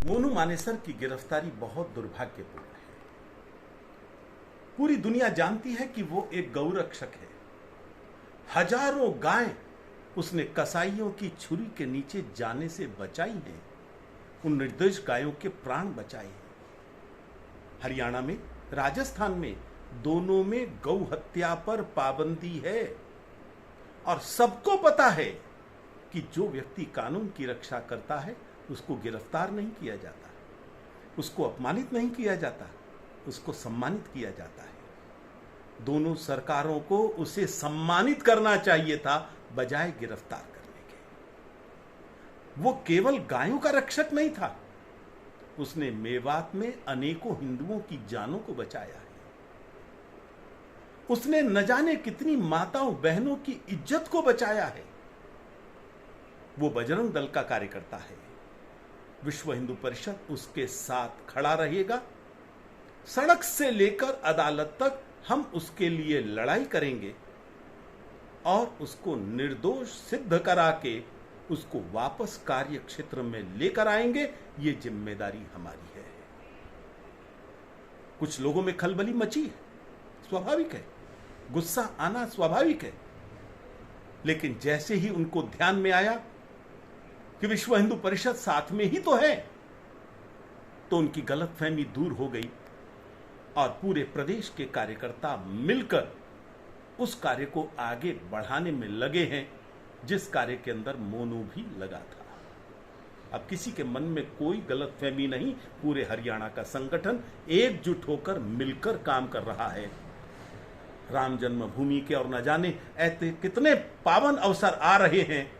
मोनू मानेसर की गिरफ्तारी बहुत दुर्भाग्यपूर्ण है। पूरी दुनिया जानती है कि वो एक गौरक्षक है। हजारों गायें उसने कसाईयों की छुरी के नीचे जाने से बचाई हैं। उन निर्दोष गायों के प्राण बचाए हैं। हरियाणा में, राजस्थान में, दोनों में गौ हत्या पर पाबंदी है और सबको पता है कि जो व्यक्ति कानून की रक्षा करता है उसको गिरफ्तार नहीं किया जाता, उसको अपमानित नहीं किया जाता, उसको सम्मानित किया जाता है। दोनों सरकारों को उसे सम्मानित करना चाहिए था बजाय गिरफ्तार करने के। वो केवल गायों का रक्षक नहीं था, उसने मेवात में अनेकों हिंदुओं की जानों को बचाया है। उसने न जाने कितनी माताओं बहनों की इज्जत को बचाया है। वो बजरंग दल का कार्यकर्ता है। विश्व हिंदू परिषद उसके साथ खड़ा रहेगा। सड़क से लेकर अदालत तक हम उसके लिए लड़ाई करेंगे और उसको निर्दोष सिद्ध करा के उसको वापस कार्य क्षेत्र में लेकर आएंगे। ये जिम्मेदारी हमारी है। कुछ लोगों में खलबली मची है, स्वाभाविक है, गुस्सा आना स्वाभाविक है। लेकिन जैसे ही उनको ध्यान में आया कि विश्व हिंदू परिषद साथ में ही तो है, तो उनकी गलतफहमी दूर हो गई और पूरे प्रदेश के कार्यकर्ता मिलकर उस कार्य को आगे बढ़ाने में लगे हैं जिस कार्य के अंदर मोनू भी लगा था। अब किसी के मन में कोई गलतफहमी नहीं। पूरे हरियाणा का संगठन एकजुट होकर मिलकर काम कर रहा है। राम जन्मभूमि के और न जाने ऐसे कितने पावन अवसर आ रहे हैं,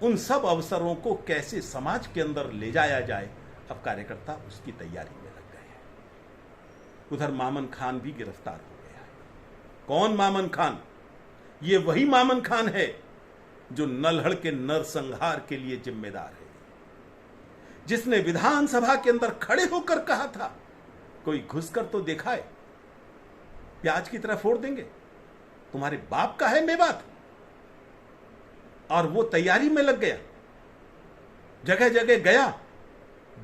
उन सब अवसरों को कैसे समाज के अंदर ले जाया जाए, अब कार्यकर्ता उसकी तैयारी में लग गए हैं। उधर मामन खान भी गिरफ्तार हो गया है। कौन मामन खान? ये वही मामन खान है जो नल्हड़ के नरसंहार के लिए जिम्मेदार है, जिसने विधानसभा के अंदर खड़े होकर कहा था कोई घुसकर तो देखा है, प्याज की तरह फोड़ देंगे, तुम्हारे बाप का है मेवात। और वो तैयारी में लग गया, जगह जगह गया,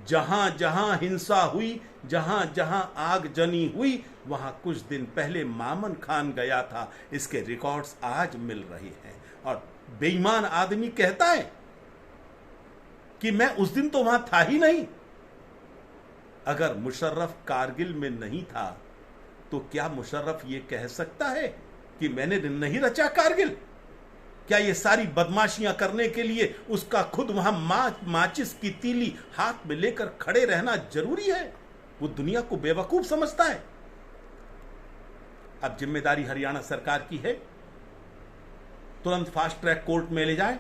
जहां जहां हिंसा हुई, जहां जहां आगजनी हुई, वहां कुछ दिन पहले मामन खान गया था। इसके रिकॉर्ड्स आज मिल रहे हैं। और बेईमान आदमी कहता है कि मैं उस दिन तो वहां था ही नहीं। अगर मुशर्रफ कारगिल में नहीं था तो क्या मुशर्रफ ये कह सकता है कि मैंने नहीं रचा कारगिल? क्या ये सारी बदमाशियां करने के लिए उसका खुद वहां माचिस की तीली हाथ में लेकर खड़े रहना जरूरी है? वो दुनिया को बेवकूफ समझता है। अब जिम्मेदारी हरियाणा सरकार की है, तुरंत फास्ट ट्रैक कोर्ट में ले जाए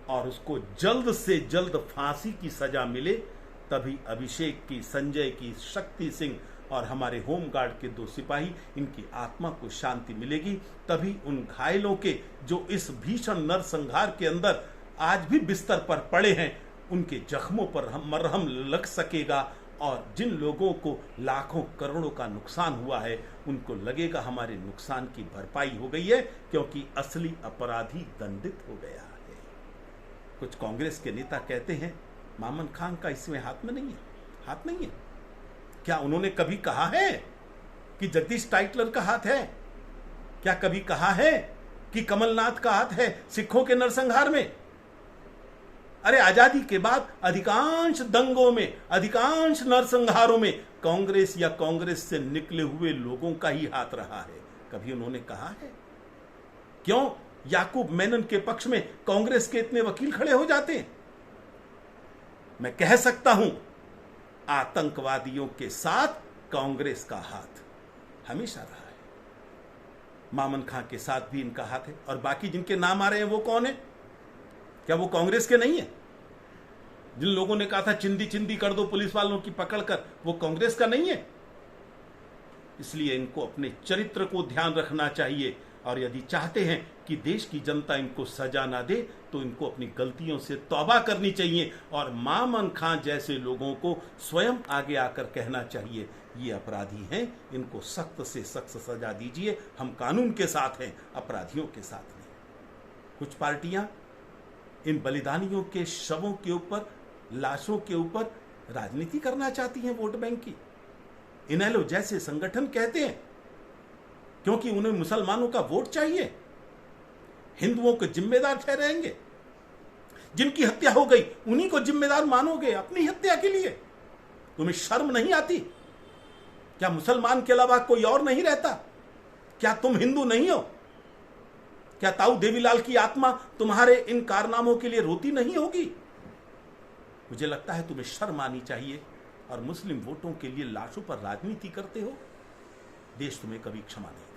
और उसको जल्द से जल्द फांसी की सजा मिले। तभी अभिषेक की, संजय की, शक्ति सिंह और हमारे होमगार्ड के 2 सिपाही, इनकी आत्मा को शांति मिलेगी। तभी उन घायलों के जो इस भीषण नरसंहार के अंदर आज भी बिस्तर पर पड़े हैं, उनके जख्मों पर मरहम लग सकेगा। और जिन लोगों को लाखों करोड़ों का नुकसान हुआ है, उनको लगेगा हमारे नुकसान की भरपाई हो गई है, क्योंकि असली अपराधी दंडित हो गया है। कुछ कांग्रेस के नेता कहते हैं मामन खान का इसमें हाथ में नहीं है, हाथ नहीं है। क्या उन्होंने कभी कहा है कि जगदीश टाइटलर का हाथ है? क्या कभी कहा है कि कमलनाथ का हाथ है सिखों के नरसंहार में? अरे आजादी के बाद अधिकांश दंगों में, अधिकांश नरसंहारों में कांग्रेस या कांग्रेस से निकले हुए लोगों का ही हाथ रहा है। कभी उन्होंने कहा है? क्यों याकूब मेनन के पक्ष में कांग्रेस के इतने वकील खड़े हो जाते हैं? मैं कह सकता हूं, आतंकवादियों के साथ कांग्रेस का हाथ हमेशा रहा है। मामन खां के साथ भी इनका हाथ है। और बाकी जिनके नाम आ रहे हैं वो कौन है? क्या वो कांग्रेस के नहीं है? जिन लोगों ने कहा था चिंदी चिंदी कर दो पुलिस वालों की पकड़कर, वो कांग्रेस का नहीं है? इसलिए इनको अपने चरित्र को ध्यान रखना चाहिए। और यदि चाहते हैं कि देश की जनता इनको सजा ना दे, तो इनको अपनी गलतियों से तौबा करनी चाहिए और मामन खां जैसे लोगों को स्वयं आगे आकर कहना चाहिए ये अपराधी हैं, इनको सख्त से सख्त सजा दीजिए। हम कानून के साथ हैं, अपराधियों के साथ नहीं। कुछ पार्टियां इन बलिदानियों के शवों के ऊपर लाशों के ऊपर राजनीति करना चाहती हैं वोट बैंक की। इनेलो जैसे संगठन कहते हैं क्योंकि उन्हें मुसलमानों का वोट चाहिए, हिंदुओं को जिम्मेदार ठहराएंगे। जिनकी हत्या हो गई उन्हीं को जिम्मेदार मानोगे अपनी हत्या के लिए। तुम्हें शर्म नहीं आती? क्या मुसलमान के अलावा कोई और नहीं रहता? क्या तुम हिंदू नहीं हो? क्या ताऊ देवीलाल की आत्मा तुम्हारे इन कारनामों के लिए रोती नहीं होगी? मुझे लगता है तुम्हें शर्म आनी चाहिए। और मुस्लिम वोटों के लिए लाशों पर राजनीति करते हो, देश तुम्हें कभी क्षमा नहीं